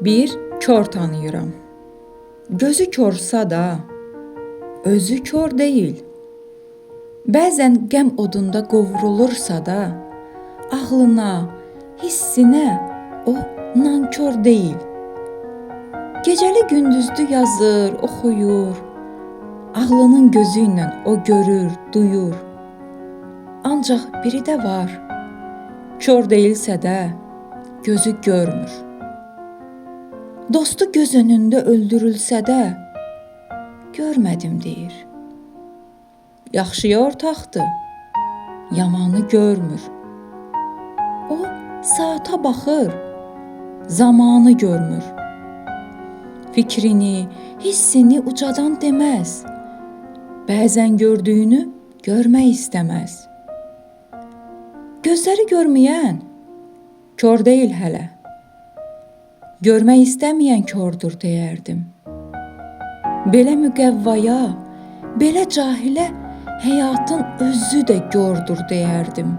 Bir kör tanıyıram. Gözü körsa da, özü kör deyil. Bəzən qəm odunda qovrulursa da, ağlına, hissinə o nankör deyil. Gecəli gündüzlü yazır, oxuyur, ağlının gözü ilə o görür, duyur. Ancaq biri də var, kör deyilsə də gözü görmür. Dostu göz önündə öldürülsə də görmədim deyir. Yaxşıya ortaqdır, yamanı görmür. O saata baxır, zamanı görmür. Fikrini, hissini ucadan deməz. Bəzən gördüyünü görmək istəməz. Gözləri görməyən kör deyil hələ. Görmək istəməyən kördür deyərdim. Belə müqəvvaya, belə cahilə həyatın özü də gördür deyərdim.